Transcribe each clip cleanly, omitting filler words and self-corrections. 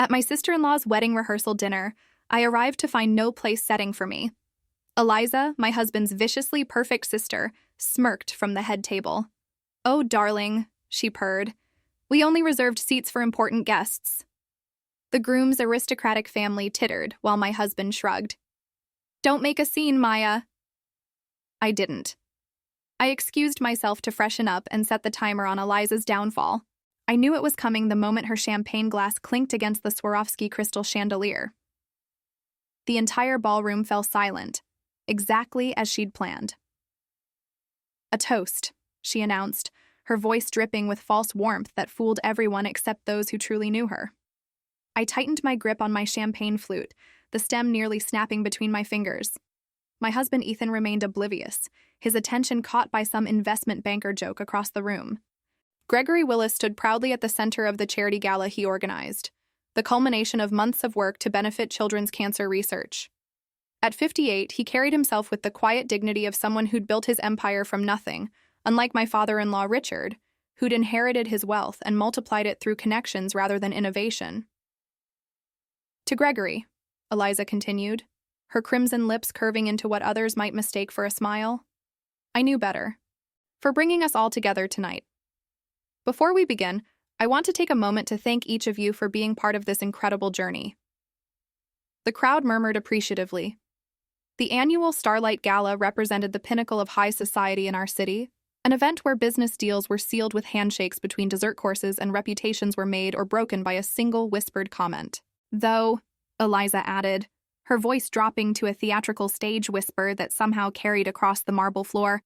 At my sister-in-law's wedding rehearsal dinner, I arrived to find no place setting for me. Eliza, my husband's viciously perfect sister, smirked from the head table. "Oh, darling," she purred. "We only reserved seats for important guests." The groom's aristocratic family tittered while my husband shrugged. "Don't make a scene, Maya." I didn't. I excused myself to freshen up and set the timer on Eliza's downfall. I knew it was coming the moment her champagne glass clinked against the Swarovski crystal chandelier. The entire ballroom fell silent, exactly as she'd planned. "A toast," she announced, her voice dripping with false warmth that fooled everyone except those who truly knew her. I tightened my grip on my champagne flute, the stem nearly snapping between my fingers. My husband Ethan remained oblivious, his attention caught by some investment banker joke across the room. Gregory Willis stood proudly at the center of the charity gala he organized, the culmination of months of work to benefit children's cancer research. At 58, he carried himself with the quiet dignity of someone who'd built his empire from nothing, unlike my father-in-law Richard, who'd inherited his wealth and multiplied it through connections rather than innovation. "To Gregory," Eliza continued, her crimson lips curving into what others might mistake for a smile. "I knew better. For bringing us all together tonight. Before we begin, I want to take a moment to thank each of you for being part of this incredible journey." The crowd murmured appreciatively. The annual Starlight Gala represented the pinnacle of high society in our city, an event where business deals were sealed with handshakes between dessert courses and reputations were made or broken by a single whispered comment. "Though," Eliza added, her voice dropping to a theatrical stage whisper that somehow carried across the marble floor,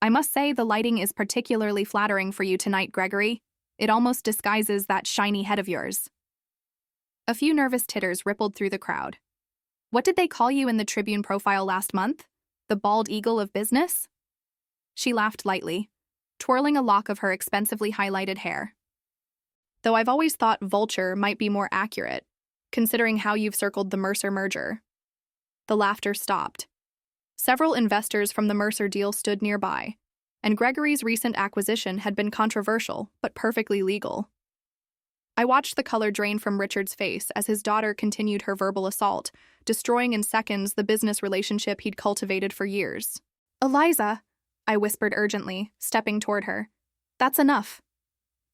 "I must say the lighting is particularly flattering for you tonight, Gregory. It almost disguises that shiny head of yours." A few nervous titters rippled through the crowd. "What did they call you in the Tribune profile last month? The bald eagle of business?" She laughed lightly, twirling a lock of her expensively highlighted hair. "Though I've always thought vulture might be more accurate, considering how you've circled the Mercer merger." The laughter stopped. Several investors from the Mercer deal stood nearby, and Gregory's recent acquisition had been controversial but perfectly legal. I watched the color drain from Richard's face as his daughter continued her verbal assault, destroying in seconds the business relationship he'd cultivated for years. "Eliza," I whispered urgently, stepping toward her. "That's enough."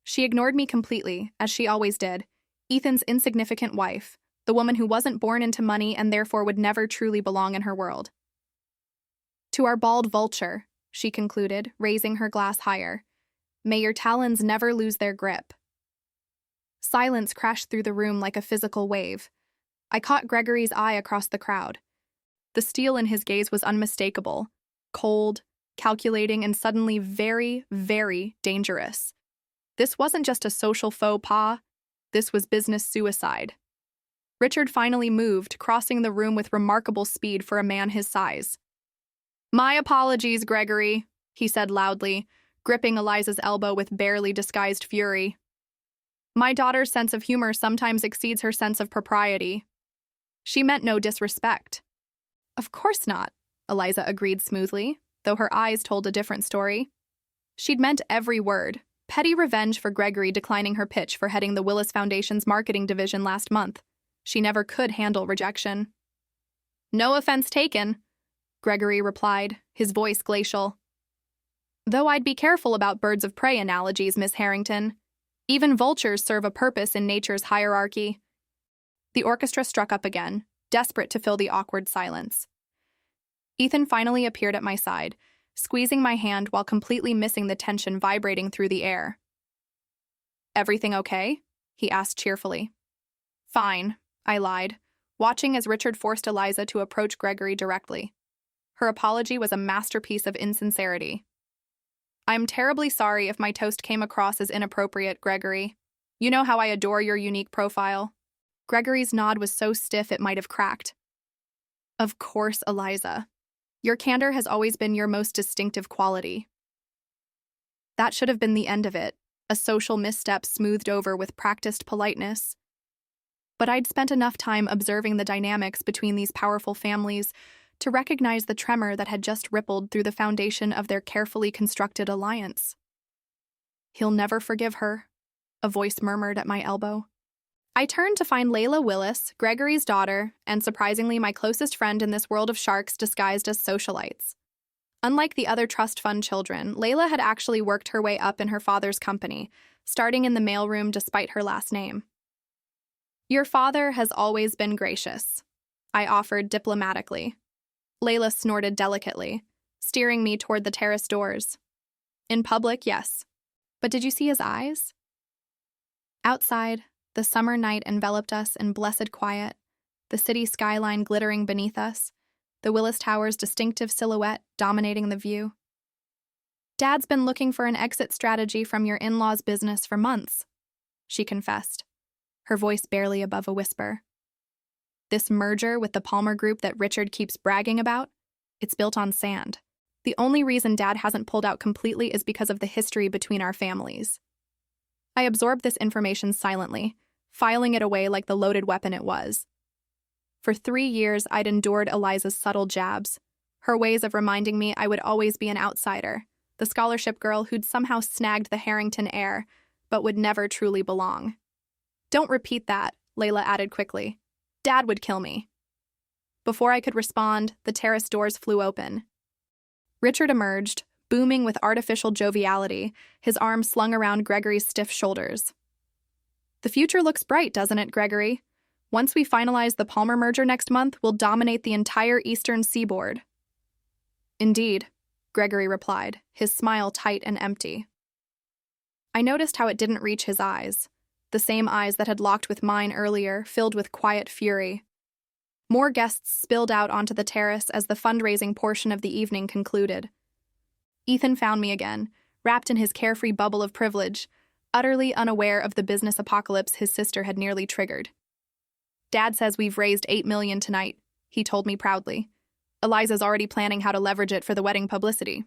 She ignored me completely, as she always did, Ethan's insignificant wife, the woman who wasn't born into money and therefore would never truly belong in her world. "To our bald vulture," she concluded, raising her glass higher, "may your talons never lose their grip." Silence crashed through the room like a physical wave. I caught Gregory's eye across the crowd. The steel in his gaze was unmistakable, cold, calculating, and suddenly very, very dangerous. This wasn't just a social faux pas. This was business suicide. Richard finally moved, crossing the room with remarkable speed for a man his size. "My apologies, Gregory," he said loudly, gripping Eliza's elbow with barely disguised fury. "My daughter's sense of humor sometimes exceeds her sense of propriety." She meant no disrespect. "Of course not," Eliza agreed smoothly, though her eyes told a different story. She'd meant every word. Petty revenge for Gregory declining her pitch for heading the Willis Foundation's marketing division last month. She never could handle rejection. "No offense taken," Gregory replied, his voice glacial. "Though I'd be careful about birds of prey analogies, Miss Harrington. Even vultures serve a purpose in nature's hierarchy." The orchestra struck up again, desperate to fill the awkward silence. Ethan finally appeared at my side, squeezing my hand while completely missing the tension vibrating through the air. "Everything okay?" he asked cheerfully. "Fine," I lied, watching as Richard forced Eliza to approach Gregory directly. Her apology was a masterpiece of insincerity. "I'm terribly sorry if my toast came across as inappropriate, Gregory. You know how I adore your unique profile." Gregory's nod was so stiff it might have cracked. "Of course, Eliza. Your candor has always been your most distinctive quality." That should have been the end of it, a social misstep smoothed over with practiced politeness. But I'd spent enough time observing the dynamics between these powerful families to recognize the tremor that had just rippled through the foundation of their carefully constructed alliance. "He'll never forgive her," a voice murmured at my elbow. I turned to find Layla Willis, Gregory's daughter, and surprisingly my closest friend in this world of sharks disguised as socialites. Unlike the other trust fund children, Layla had actually worked her way up in her father's company, starting in the mailroom despite her last name. "Your father has always been gracious," I offered diplomatically. Layla snorted delicately, steering me toward the terrace doors. "In public, yes. But did you see his eyes?" Outside, the summer night enveloped us in blessed quiet, the city skyline glittering beneath us, the Willis Tower's distinctive silhouette dominating the view. "Dad's been looking for an exit strategy from your in-laws' business for months," she confessed, her voice barely above a whisper. "This merger with the Palmer Group that Richard keeps bragging about, it's built on sand. The only reason Dad hasn't pulled out completely is because of the history between our families." I absorbed this information silently, filing it away like the loaded weapon it was. For 3 years, I'd endured Eliza's subtle jabs, her ways of reminding me I would always be an outsider, the scholarship girl who'd somehow snagged the Harrington heir, but would never truly belong. "Don't repeat that," Layla added quickly. "Dad would kill me." Before I could respond, the terrace doors flew open. Richard emerged, booming with artificial joviality, his arm slung around Gregory's stiff shoulders. "The future looks bright, doesn't it, Gregory? Once we finalize the Palmer merger next month, we'll dominate the entire eastern seaboard." "Indeed," Gregory replied, his smile tight and empty. I noticed how it didn't reach his eyes, the same eyes that had locked with mine earlier, filled with quiet fury. More guests spilled out onto the terrace as the fundraising portion of the evening concluded. Ethan found me again, wrapped in his carefree bubble of privilege, utterly unaware of the business apocalypse his sister had nearly triggered. "Dad says we've raised $8 million tonight," he told me proudly. "Eliza's already planning how to leverage it for the wedding publicity."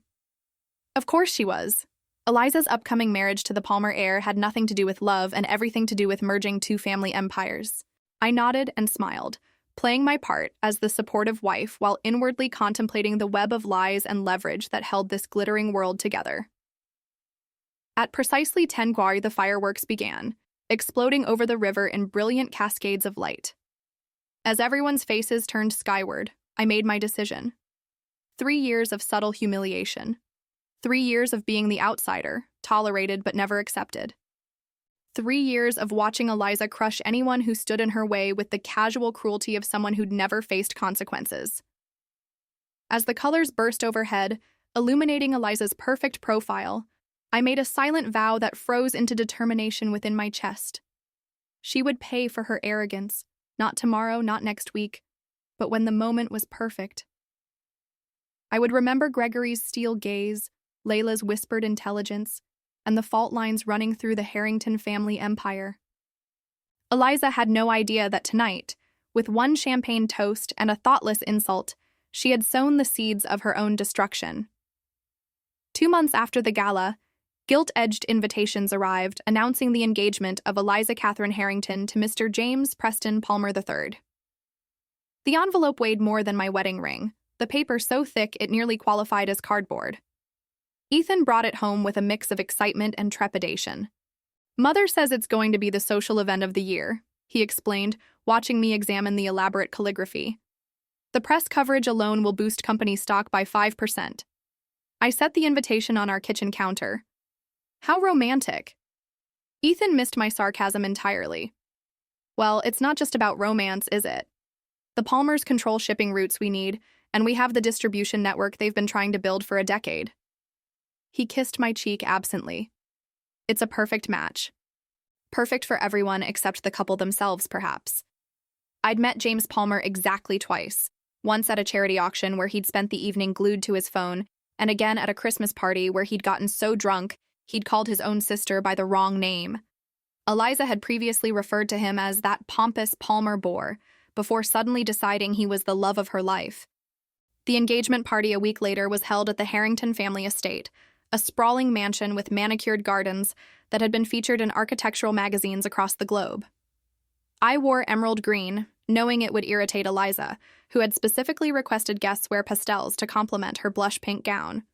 Of course she was. Eliza's upcoming marriage to the Palmer heir had nothing to do with love and everything to do with merging two family empires. I nodded and smiled, playing my part as the supportive wife while inwardly contemplating the web of lies and leverage that held this glittering world together. At precisely 10 Gwari, the fireworks began, exploding over the river in brilliant cascades of light. As everyone's faces turned skyward, I made my decision. 3 years of subtle humiliation. 3 years of being the outsider, tolerated but never accepted. 3 years of watching Eliza crush anyone who stood in her way with the casual cruelty of someone who'd never faced consequences. As the colors burst overhead, illuminating Eliza's perfect profile, I made a silent vow that froze into determination within my chest. She would pay for her arrogance, not tomorrow, not next week, but when the moment was perfect. I would remember Gregory's steel gaze, Layla's whispered intelligence, and the fault lines running through the Harrington family empire. Eliza had no idea that tonight, with one champagne toast and a thoughtless insult, she had sown the seeds of her own destruction. 2 months after the gala, gilt-edged invitations arrived announcing the engagement of Eliza Catherine Harrington to Mr. James Preston Palmer III. The envelope weighed more than my wedding ring, the paper so thick it nearly qualified as cardboard. Ethan brought it home with a mix of excitement and trepidation. "Mother says it's going to be the social event of the year," he explained, watching me examine the elaborate calligraphy. "The press coverage alone will boost company stock by 5%. I set the invitation on our kitchen counter. How romantic. Ethan missed my sarcasm entirely. Well, it's not just about romance, is it? The Palmers control shipping routes we need, and we have the distribution network they've been trying to build for a decade. He kissed my cheek absently. It's a perfect match. Perfect for everyone except the couple themselves, perhaps. I'd met James Palmer exactly twice, once at a charity auction where he'd spent the evening glued to his phone, and again at a Christmas party where he'd gotten so drunk he'd called his own sister by the wrong name. Eliza had previously referred to him as that pompous Palmer bore, before suddenly deciding he was the love of her life. The engagement party a week later was held at the Harrington family estate, a sprawling mansion with manicured gardens that had been featured in architectural magazines across the globe. I wore emerald green, knowing it would irritate Eliza, who had specifically requested guests wear pastels to complement her blush pink gown.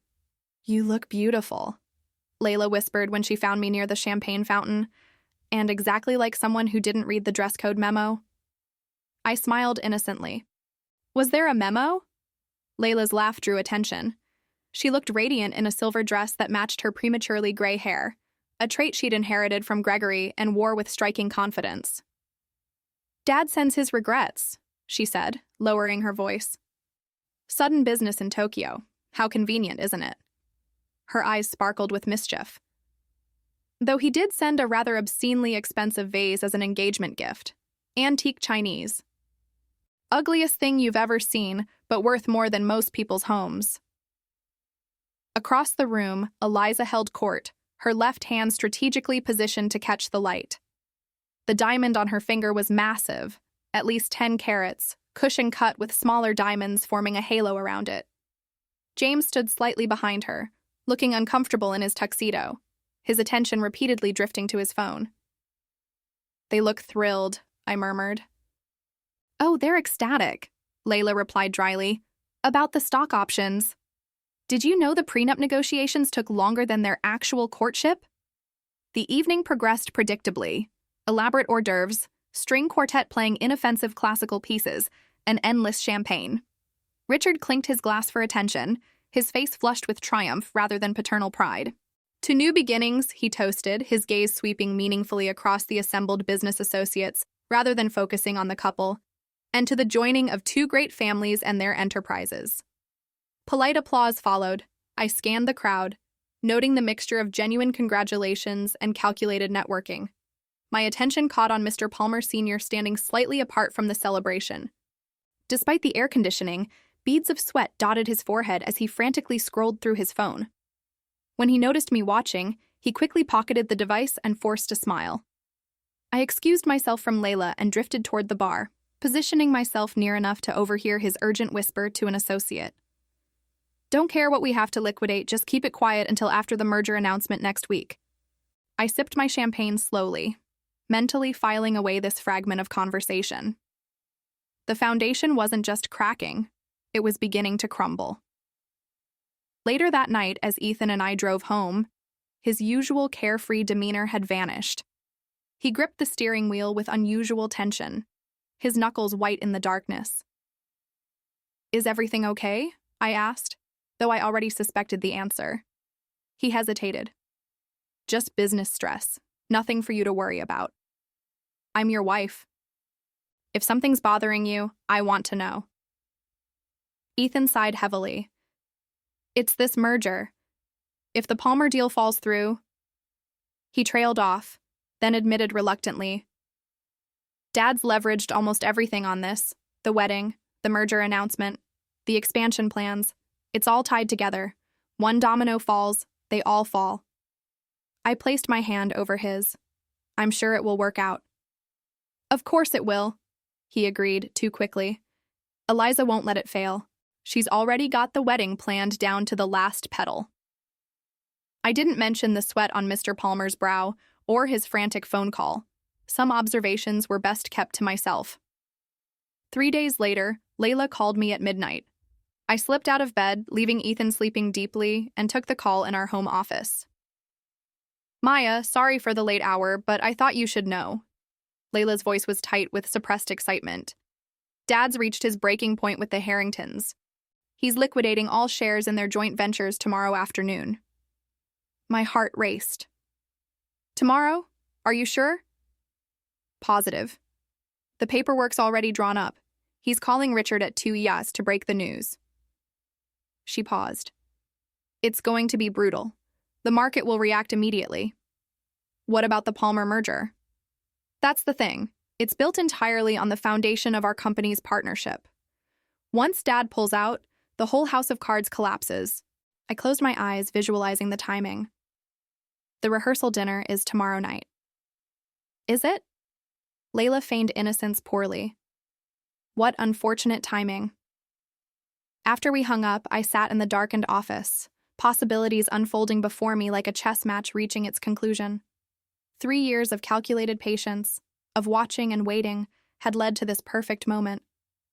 "You look beautiful," Layla whispered when she found me near the champagne fountain. And exactly like someone who didn't read the dress code memo. I smiled innocently. Was there a memo? Layla's laugh drew attention. She looked radiant in a silver dress that matched her prematurely gray hair, a trait she'd inherited from Gregory and wore with striking confidence. Dad sends his regrets, she said, lowering her voice. Sudden business in Tokyo. How convenient, isn't it? Her eyes sparkled with mischief. Though he did send a rather obscenely expensive vase as an engagement gift. Antique Chinese. Ugliest thing you've ever seen, but worth more than most people's homes. Across the room, Eliza held court, her left hand strategically positioned to catch the light. The diamond on her finger was massive, at least 10 carats, cushion cut with smaller diamonds forming a halo around it. James stood slightly behind her, looking uncomfortable in his tuxedo, his attention repeatedly drifting to his phone. They look thrilled, I murmured. Oh, they're ecstatic, Layla replied dryly. About the stock options. Did you know the prenup negotiations took longer than their actual courtship? The evening progressed predictably. Elaborate hors d'oeuvres, string quartet playing inoffensive classical pieces, and endless champagne. Richard clinked his glass for attention, his face flushed with triumph rather than paternal pride. To new beginnings, he toasted, his gaze sweeping meaningfully across the assembled business associates rather than focusing on the couple, and to the joining of two great families and their enterprises. Polite applause followed. I scanned the crowd, noting the mixture of genuine congratulations and calculated networking. My attention caught on Mr. Palmer Sr. standing slightly apart from the celebration. Despite the air conditioning, beads of sweat dotted his forehead as he frantically scrolled through his phone. When he noticed me watching, he quickly pocketed the device and forced a smile. I excused myself from Layla and drifted toward the bar, positioning myself near enough to overhear his urgent whisper to an associate. Don't care what we have to liquidate, just keep it quiet until after the merger announcement next week. I sipped my champagne slowly, mentally filing away this fragment of conversation. The foundation wasn't just cracking, it was beginning to crumble. Later that night, as Ethan and I drove home, his usual carefree demeanor had vanished. He gripped the steering wheel with unusual tension, his knuckles white in the darkness. Is everything okay? I asked, though I already suspected the answer. He hesitated. Just business stress, nothing for you to worry about. I'm your wife. If something's bothering you, I want to know. Ethan sighed heavily. It's this merger. If the Palmer deal falls through... He trailed off, then admitted reluctantly. Dad's leveraged almost everything on this. The wedding, the merger announcement, the expansion plans. It's all tied together. One domino falls, they all fall. I placed my hand over his. I'm sure it will work out. Of course it will, he agreed too quickly. Eliza won't let it fail. She's already got the wedding planned down to the last petal. I didn't mention the sweat on Mr. Palmer's brow or his frantic phone call. Some observations were best kept to myself. 3 days later, Layla called me at midnight. I slipped out of bed, leaving Ethan sleeping deeply, and took the call in our home office. Maya, sorry for the late hour, but I thought you should know. Layla's voice was tight with suppressed excitement. Dad's reached his breaking point with the Harringtons. He's liquidating all shares in their joint ventures tomorrow afternoon. My heart raced. Tomorrow? Are you sure? Positive. The paperwork's already drawn up. He's calling Richard at 2 yes to break the news. She paused. It's going to be brutal. The market will react immediately. What about the Palmer merger? That's the thing. It's built entirely on the foundation of our company's partnership. Once Dad pulls out, the whole house of cards collapses. I closed my eyes, visualizing the timing. The rehearsal dinner is tomorrow night. Is it? Layla feigned innocence poorly. What unfortunate timing. After we hung up, I sat in the darkened office, possibilities unfolding before me like a chess match reaching its conclusion. 3 years of calculated patience, of watching and waiting, had led to this perfect moment.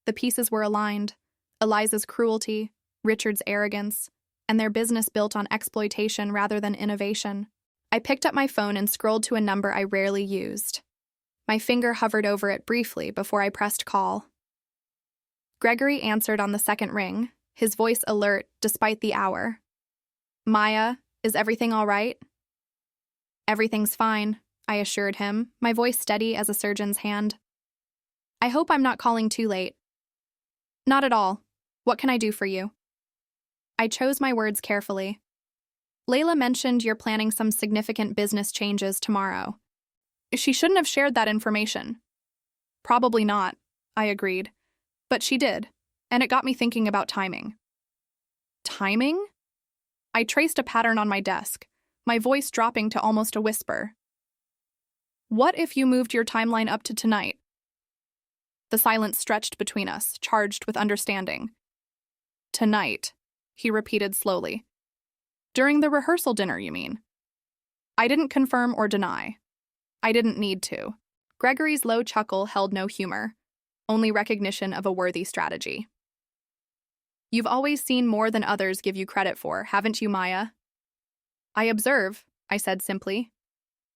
The pieces were aligned. Eliza's cruelty, Richard's arrogance, and their business built on exploitation rather than innovation. I picked up my phone and scrolled to a number I rarely used. My finger hovered over it briefly before I pressed call. Gregory answered on the second ring, his voice alert despite the hour. "Maya, is everything all right?" "Everything's fine," I assured him, my voice steady as a surgeon's hand. "I hope I'm not calling too late." "Not at all. What can I do for you?" I chose my words carefully. "Layla mentioned you're planning some significant business changes tomorrow." She shouldn't have shared that information. "Probably not," I agreed. But she did, and it got me thinking about timing. Timing? I traced a pattern on my desk, my voice dropping to almost a whisper. "What if you moved your timeline up to tonight?" The silence stretched between us, charged with understanding. "Tonight," he repeated slowly. "During the rehearsal dinner, you mean?" I didn't confirm or deny. I didn't need to. Gregory's low chuckle held no humor, only recognition of a worthy strategy. "You've always seen more than others give you credit for, haven't you, Maya?" "I observe," I said simply.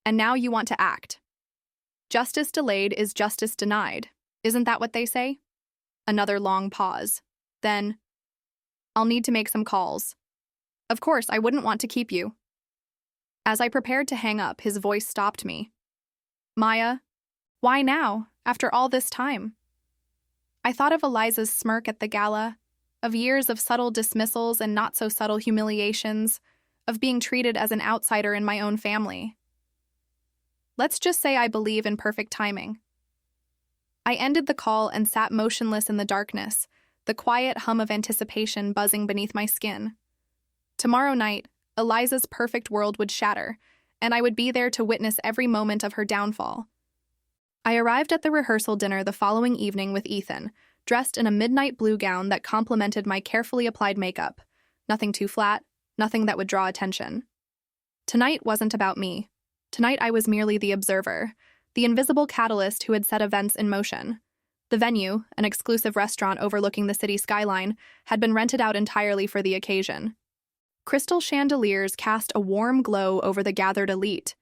"And now you want to act. Justice delayed is justice denied. Isn't that what they say?" Another long pause. Then, "I'll need to make some calls. Of course, I wouldn't want to keep you." As I prepared to hang up, his voice stopped me. "Maya, why now, after all this time?" I thought of Eliza's smirk at the gala, of years of subtle dismissals and not-so-subtle humiliations, of being treated as an outsider in my own family. Let's just say I believe in perfect timing. I ended the call and sat motionless in the darkness, the quiet hum of anticipation buzzing beneath my skin. Tomorrow night, Eliza's perfect world would shatter, and I would be there to witness every moment of her downfall. I arrived at the rehearsal dinner the following evening with Ethan, dressed in a midnight blue gown that complemented my carefully applied makeup. Nothing too flat, nothing that would draw attention. Tonight wasn't about me. Tonight I was merely the observer, the invisible catalyst who had set events in motion. The venue, an exclusive restaurant overlooking the city skyline, had been rented out entirely for the occasion. Crystal chandeliers cast a warm glow over the gathered elite.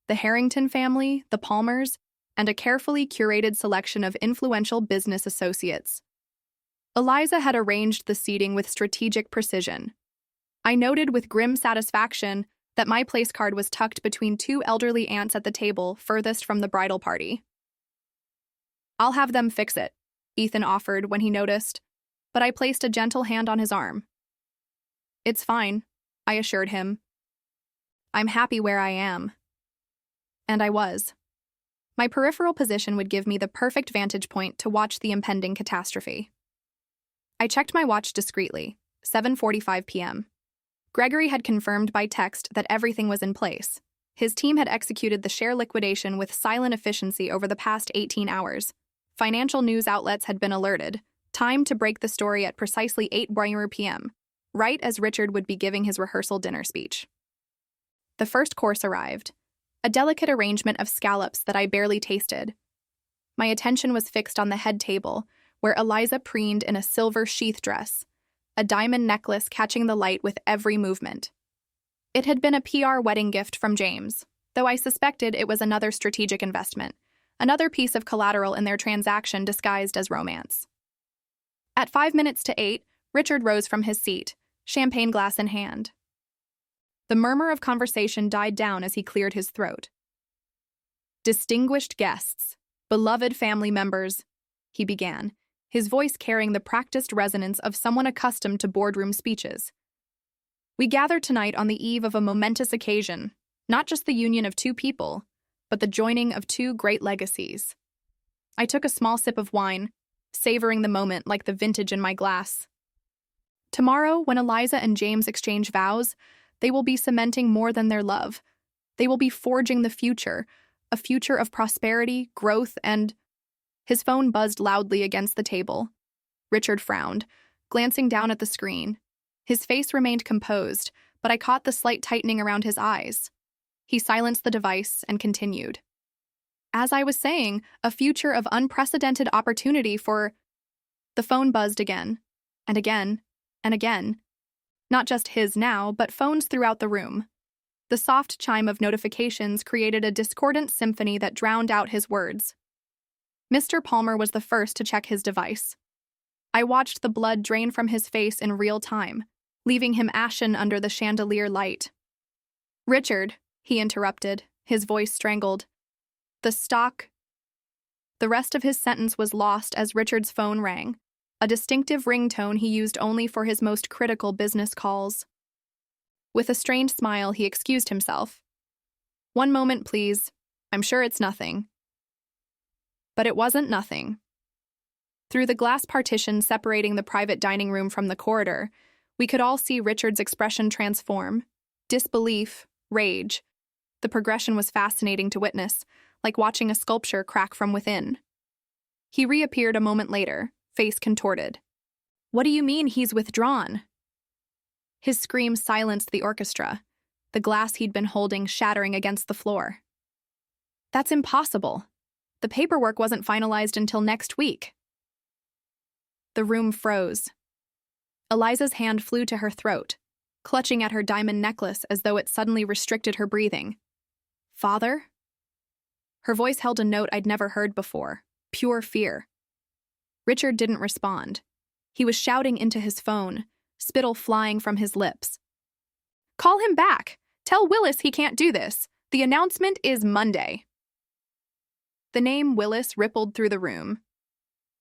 The Harrington family, the Palmers, and a carefully curated selection of influential business associates. Eliza had arranged the seating with strategic precision. I noted with grim satisfaction that my place card was tucked between two elderly aunts at the table furthest from the bridal party. "I'll have them fix it," Ethan offered when he noticed, but I placed a gentle hand on his arm. "It's fine," I assured him. "I'm happy where I am." And I was. My peripheral position would give me the perfect vantage point to watch the impending catastrophe. I checked my watch discreetly, 7:45 p.m. Gregory had confirmed by text that everything was in place. His team had executed the share liquidation with silent efficiency over the past 18 hours. Financial news outlets had been alerted. Time to break the story at precisely 8 p.m., right as Richard would be giving his rehearsal dinner speech. The first course arrived. A delicate arrangement of scallops that I barely tasted. My attention was fixed on the head table, where Eliza preened in a silver sheath dress, a diamond necklace catching the light with every movement. It had been a PR wedding gift from James, though I suspected it was another strategic investment, another piece of collateral in their transaction disguised as romance. At 8:05, Richard rose from his seat, champagne glass in hand. The murmur of conversation died down as he cleared his throat. "Distinguished guests, beloved family members," he began, his voice carrying the practiced resonance of someone accustomed to boardroom speeches. "We gather tonight on the eve of a momentous occasion, not just the union of two people, but the joining of two great legacies." I took a small sip of wine, savoring the moment like the vintage in my glass. Tomorrow, when Eliza and James exchange vows, they will be cementing more than their love. They will be forging the future, a future of prosperity, growth, and... His phone buzzed loudly against the table. Richard frowned, glancing down at the screen. His face remained composed, but I caught the slight tightening around his eyes. He silenced the device and continued. "As I was saying, a future of unprecedented opportunity for..." The phone buzzed again, and again, and again. Not just his now, but phones throughout the room. The soft chime of notifications created a discordant symphony that drowned out his words. Mr. Palmer was the first to check his device. I watched the blood drain from his face in real time, leaving him ashen under the chandelier light. "Richard," he interrupted, his voice strangled. "The stock—" The rest of his sentence was lost as Richard's phone rang, a distinctive ringtone he used only for his most critical business calls. With a strained smile, he excused himself. "One moment, please. I'm sure it's nothing." But it wasn't nothing. Through the glass partition separating the private dining room from the corridor, we could all see Richard's expression transform. Disbelief, rage. The progression was fascinating to witness, like watching a sculpture crack from within. He reappeared a moment later, face contorted. "What do you mean he's withdrawn?" His scream silenced the orchestra, the glass he'd been holding shattering against the floor. "That's impossible. The paperwork wasn't finalized until next week." The room froze. Eliza's hand flew to her throat, clutching at her diamond necklace as though it suddenly restricted her breathing. "Father?" Her voice held a note I'd never heard before, pure fear. Richard didn't respond. He was shouting into his phone, spittle flying from his lips. "Call him back! Tell Willis he can't do this! The announcement is Monday." The name Willis rippled through the room.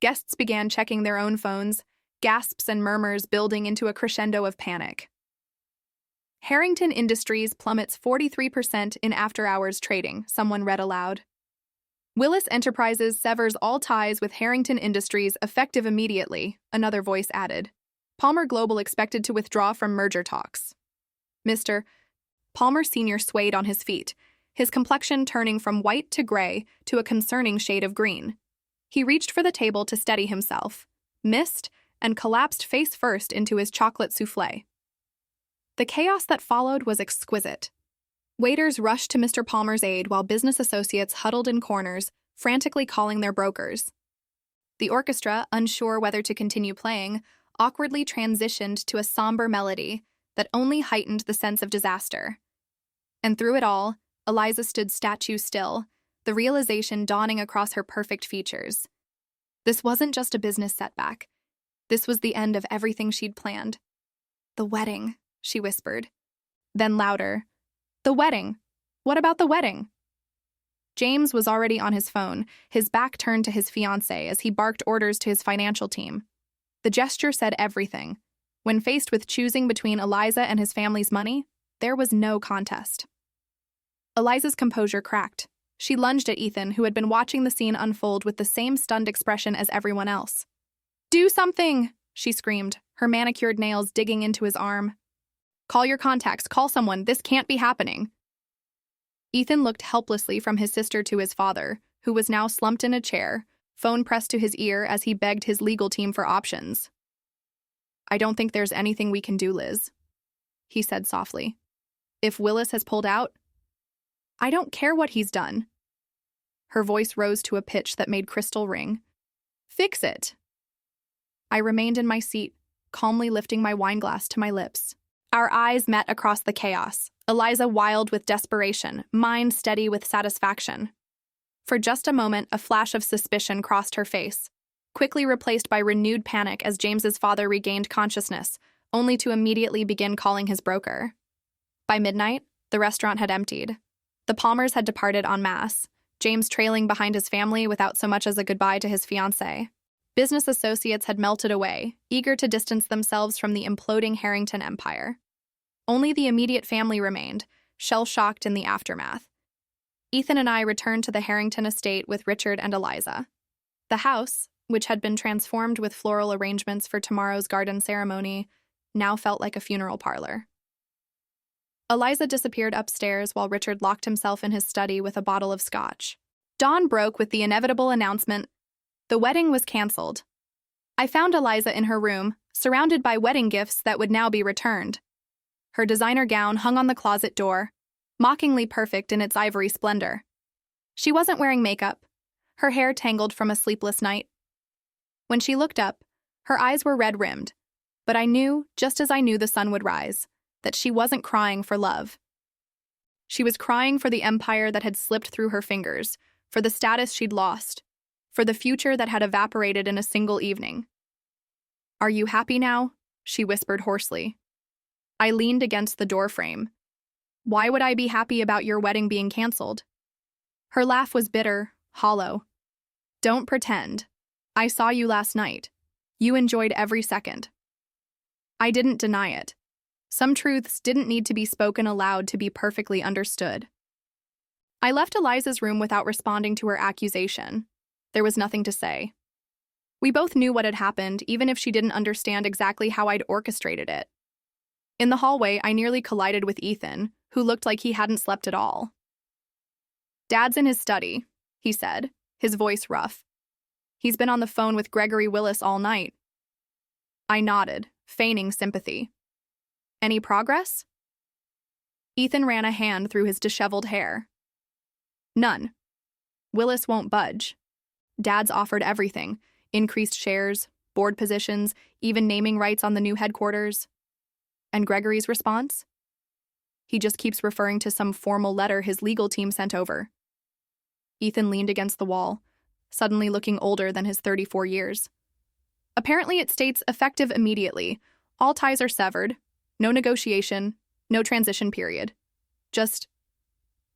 Guests began checking their own phones, gasps and murmurs building into a crescendo of panic. "Harrington Industries plummets 43% in after-hours trading," someone read aloud. "Willis Enterprises severs all ties with Harrington Industries effective immediately," another voice added. "Palmer Global expected to withdraw from merger talks." Mr. Palmer Sr. swayed on his feet, his complexion turning from white to gray to a concerning shade of green. He reached for the table to steady himself, missed, and collapsed face first into his chocolate soufflé. The chaos that followed was exquisite. Waiters rushed to Mr. Palmer's aid while business associates huddled in corners, frantically calling their brokers. The orchestra, unsure whether to continue playing, awkwardly transitioned to a somber melody that only heightened the sense of disaster. And through it all, Eliza stood statue still, the realization dawning across her perfect features. This wasn't just a business setback. This was the end of everything she'd planned. "The wedding," she whispered. Then louder, "The wedding! What about the wedding?" James was already on his phone, his back turned to his fiancée as he barked orders to his financial team. The gesture said everything. When faced with choosing between Eliza and his family's money, there was no contest. Eliza's composure cracked. She lunged at Ethan, who had been watching the scene unfold with the same stunned expression as everyone else. "Do something!" she screamed, her manicured nails digging into his arm. "Call your contacts, call someone, this can't be happening." Ethan looked helplessly from his sister to his father, who was now slumped in a chair, phone pressed to his ear as he begged his legal team for options. "I don't think there's anything we can do, Liz," he said softly. "If Willis has pulled out—" "I don't care what he's done." Her voice rose to a pitch that made Crystal ring. "Fix it." I remained in my seat, calmly lifting my wineglass to my lips. Our eyes met across the chaos, Eliza wild with desperation, mine steady with satisfaction. For just a moment, a flash of suspicion crossed her face, quickly replaced by renewed panic as James's father regained consciousness, only to immediately begin calling his broker. By midnight, the restaurant had emptied. The Palmers had departed en masse, James trailing behind his family without so much as a goodbye to his fiancée. Business associates had melted away, eager to distance themselves from the imploding Harrington empire. Only the immediate family remained, shell-shocked in the aftermath. Ethan and I returned to the Harrington estate with Richard and Eliza. The house, which had been transformed with floral arrangements for tomorrow's garden ceremony, now felt like a funeral parlor. Eliza disappeared upstairs while Richard locked himself in his study with a bottle of scotch. Dawn broke with the inevitable announcement: the wedding was canceled. I found Eliza in her room, surrounded by wedding gifts that would now be returned. Her designer gown hung on the closet door, mockingly perfect in its ivory splendor. She wasn't wearing makeup, her hair tangled from a sleepless night. When she looked up, her eyes were red-rimmed, but I knew, just as I knew the sun would rise, that she wasn't crying for love. She was crying for the empire that had slipped through her fingers, for the status she'd lost, for the future that had evaporated in a single evening. "Are you happy now?" she whispered hoarsely. I leaned against the doorframe. "Why would I be happy about your wedding being canceled?" Her laugh was bitter, hollow. "Don't pretend. I saw you last night. You enjoyed every second." I didn't deny it. Some truths didn't need to be spoken aloud to be perfectly understood. I left Eliza's room without responding to her accusation. There was nothing to say. We both knew what had happened, even if she didn't understand exactly how I'd orchestrated it. In the hallway, I nearly collided with Ethan, who looked like he hadn't slept at all. "Dad's in his study," he said, his voice rough. "He's been on the phone with Gregory Willis all night." I nodded, feigning sympathy. "Any progress?" Ethan ran a hand through his disheveled hair. "None. Willis won't budge. Dad's offered everything: increased shares, board positions, even naming rights on the new headquarters." And Gregory's response? "He just keeps referring to some formal letter his legal team sent over." Ethan leaned against the wall, suddenly looking older than his 34 years. "Apparently it states effective immediately. All ties are severed. No negotiation, no transition period. Just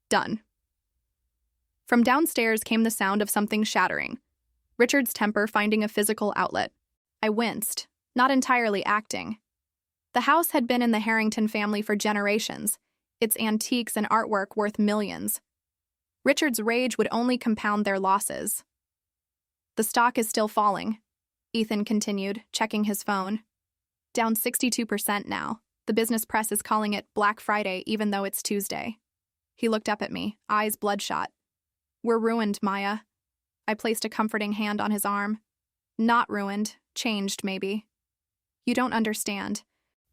done." From downstairs came the sound of something shattering, Richard's temper finding a physical outlet. I winced, not entirely acting. The house had been in the Harrington family for generations, its antiques and artwork worth millions. Richard's rage would only compound their losses. "The stock is still falling," Ethan continued, checking his phone. "Down 62% now. The business press is calling it Black Friday even though it's Tuesday." He looked up at me, eyes bloodshot. "We're ruined, Maya." I placed a comforting hand on his arm. "Not ruined, changed maybe. You don't understand.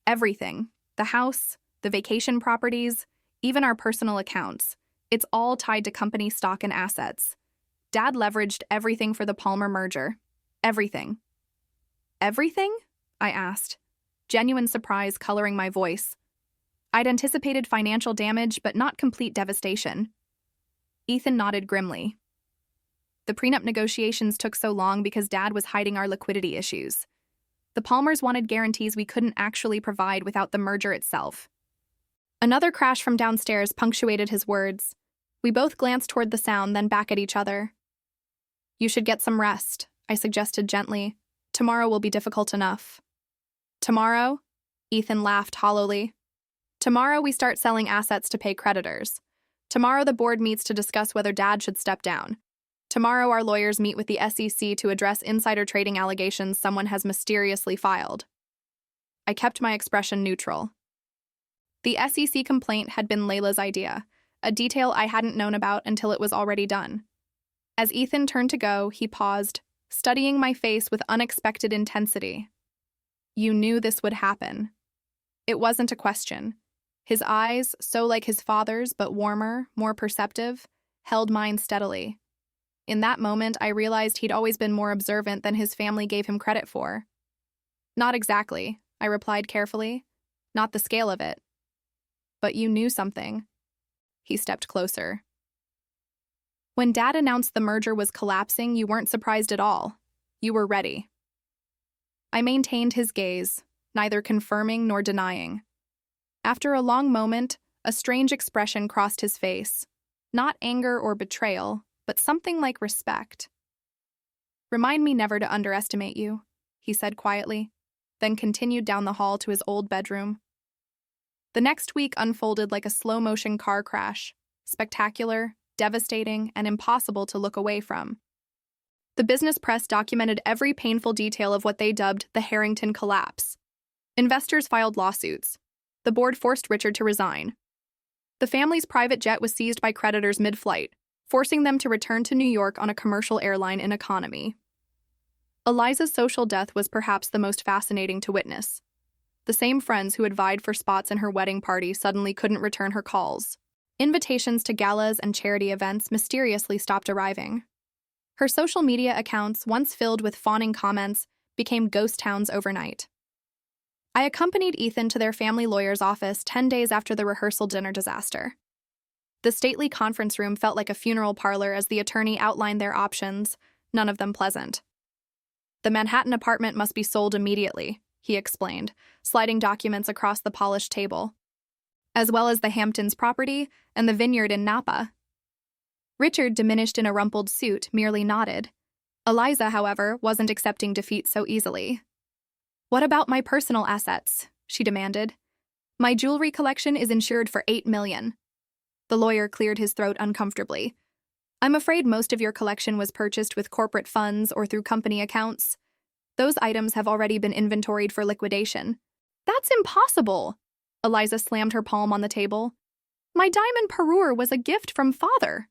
Everything, the house, the vacation properties, even our personal accounts, it's all tied to company stock and assets. Dad leveraged everything for the Palmer merger. Everything." "Everything?" I asked, genuine surprise coloring my voice. I'd anticipated financial damage, but not complete devastation. Ethan nodded grimly. "The prenup negotiations took so long because Dad was hiding our liquidity issues. The Palmers wanted guarantees we couldn't actually provide without the merger itself." Another crash from downstairs punctuated his words. We both glanced toward the sound, then back at each other. "You should get some rest," I suggested gently. "Tomorrow will be difficult enough." "Tomorrow?" Ethan laughed hollowly. "Tomorrow we start selling assets to pay creditors. Tomorrow the board meets to discuss whether Dad should step down. Tomorrow our lawyers meet with the SEC to address insider trading allegations someone has mysteriously filed." I kept my expression neutral. The SEC complaint had been Layla's idea, a detail I hadn't known about until it was already done. As Ethan turned to go, he paused, studying my face with unexpected intensity. "You knew this would happen." It wasn't a question. His eyes, so like his father's but warmer, more perceptive, held mine steadily. In that moment, I realized he'd always been more observant than his family gave him credit for. "Not exactly," I replied carefully. "Not the scale of it." "But you knew something." He stepped closer. "When Dad announced the merger was collapsing, you weren't surprised at all. You were ready." I maintained his gaze, neither confirming nor denying. After a long moment, a strange expression crossed his face. Not anger or betrayal, but something like respect. "Remind me never to underestimate you," he said quietly, then continued down the hall to his old bedroom. The next week unfolded like a slow-motion car crash, spectacular, devastating, and impossible to look away from. The business press documented every painful detail of what they dubbed the Harrington collapse. Investors filed lawsuits. The board forced Richard to resign. The family's private jet was seized by creditors mid-flight, forcing them to return to New York on a commercial airline in economy. Eliza's social death was perhaps the most fascinating to witness. The same friends who had vied for spots in her wedding party suddenly couldn't return her calls. Invitations to galas and charity events mysteriously stopped arriving. Her social media accounts, once filled with fawning comments, became ghost towns overnight. I accompanied Ethan to their family lawyer's office 10 days after the rehearsal dinner disaster. The stately conference room felt like a funeral parlor as the attorney outlined their options, none of them pleasant. The Manhattan apartment must be sold immediately, he explained, sliding documents across the polished table, as well as the Hamptons property and the vineyard in Napa. Richard, diminished in a rumpled suit, merely nodded. Eliza, however, wasn't accepting defeat so easily. "What about my personal assets?" she demanded. "My jewelry collection is insured for $8 million. The lawyer cleared his throat uncomfortably. "I'm afraid most of your collection was purchased with corporate funds or through company accounts. Those items have already been inventoried for liquidation." "That's impossible!" Eliza slammed her palm on the table. "My diamond parure was a gift from father."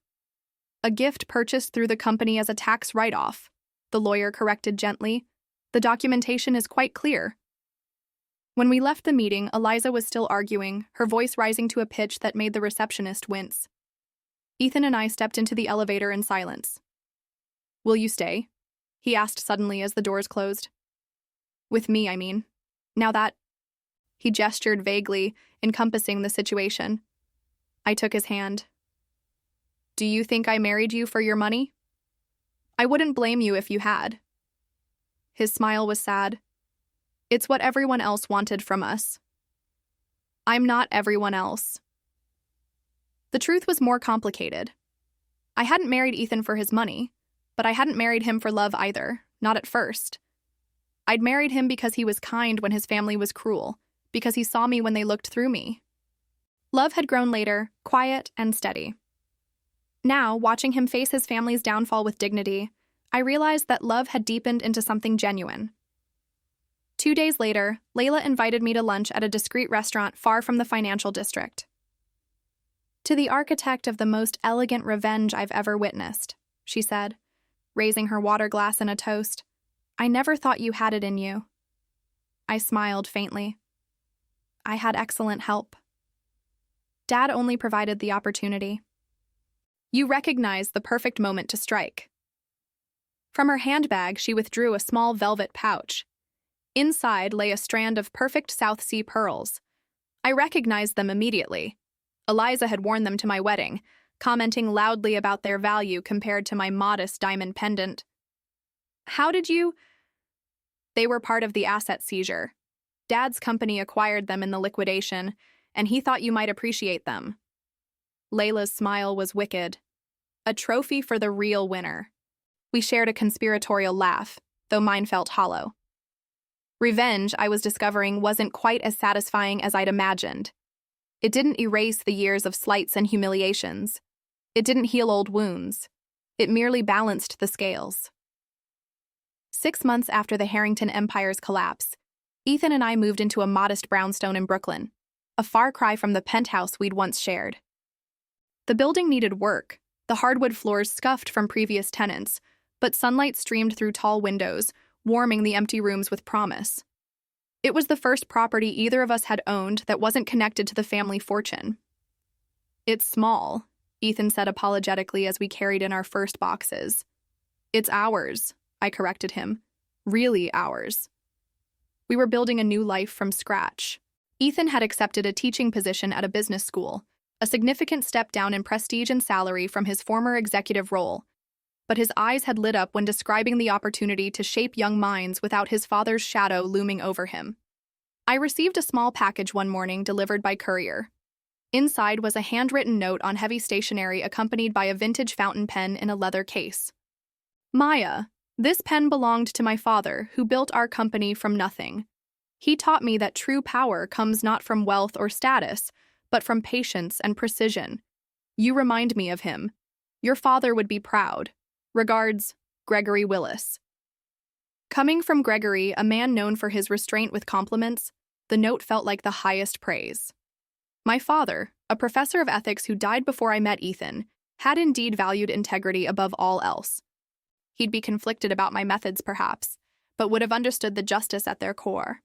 "A gift purchased through the company as a tax write-off," the lawyer corrected gently. "The documentation is quite clear." When we left the meeting, Eliza was still arguing, her voice rising to a pitch that made the receptionist wince. Ethan and I stepped into the elevator in silence. "Will you stay?" he asked suddenly as the doors closed. "With me, I mean. Now that—" He gestured vaguely, encompassing the situation. I took his hand. "Do you think I married you for your money? I wouldn't blame you if you had." His smile was sad. "It's what everyone else wanted from us." "I'm not everyone else." The truth was more complicated. I hadn't married Ethan for his money, but I hadn't married him for love either, not at first. I'd married him because he was kind when his family was cruel, because he saw me when they looked through me. Love had grown later, quiet and steady. Now, watching him face his family's downfall with dignity, I realized that love had deepened into something genuine. 2 days later, Layla invited me to lunch at a discreet restaurant far from the financial district. "To the architect of the most elegant revenge I've ever witnessed," she said, raising her water glass in a toast. "I never thought you had it in you." I smiled faintly. I had excellent help. Dad only provided the opportunity. "You recognize the perfect moment to strike." From her handbag, she withdrew a small velvet pouch. Inside lay a strand of perfect South Sea pearls. I recognized them immediately. Eliza had worn them to my wedding, commenting loudly about their value compared to my modest diamond pendant. "How did you—" "They were part of the asset seizure. Dad's company acquired them in the liquidation, and he thought you might appreciate them." Layla's smile was wicked. A trophy for the real winner. We shared a conspiratorial laugh, though mine felt hollow. Revenge, I was discovering, wasn't quite as satisfying as I'd imagined. It didn't erase the years of slights and humiliations. It didn't heal old wounds. It merely balanced the scales. 6 months after the Harrington Empire's collapse, Ethan and I moved into a modest brownstone in Brooklyn, a far cry from the penthouse we'd once shared. The building needed work, the hardwood floors scuffed from previous tenants, but sunlight streamed through tall windows, warming the empty rooms with promise. It was the first property either of us had owned that wasn't connected to the family fortune. "It's small," Ethan said apologetically as we carried in our first boxes. "It's ours," I corrected him. "Really ours." We were building a new life from scratch. Ethan had accepted a teaching position at a business school, a significant step down in prestige and salary from his former executive role, but his eyes had lit up when describing the opportunity to shape young minds without his father's shadow looming over him. I received a small package one morning delivered by courier. Inside was a handwritten note on heavy stationery accompanied by a vintage fountain pen in a leather case. "Maya, this pen belonged to my father, who built our company from nothing. He taught me that true power comes not from wealth or status, but from patience and precision. You remind me of him. Your father would be proud. Regards, Gregory Willis." Coming from Gregory, a man known for his restraint with compliments, the note felt like the highest praise. My father, a professor of ethics who died before I met Ethan, had indeed valued integrity above all else. He'd be conflicted about my methods, perhaps, but would have understood the justice at their core.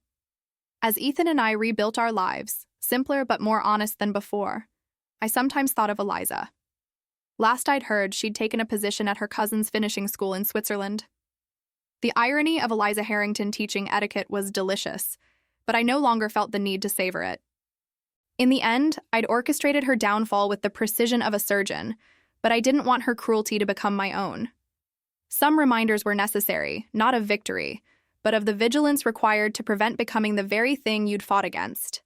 As Ethan and I rebuilt our lives, simpler but more honest than before, I sometimes thought of Eliza. Last I'd heard, she'd taken a position at her cousin's finishing school in Switzerland. The irony of Eliza Harrington teaching etiquette was delicious, but I no longer felt the need to savor it. In the end, I'd orchestrated her downfall with the precision of a surgeon, but I didn't want her cruelty to become my own. Some reminders were necessary, not of victory, but of the vigilance required to prevent becoming the very thing you'd fought against.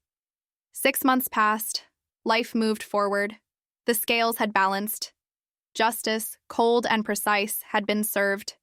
6 months passed. Life moved forward. The scales had balanced. Justice, cold and precise, had been served.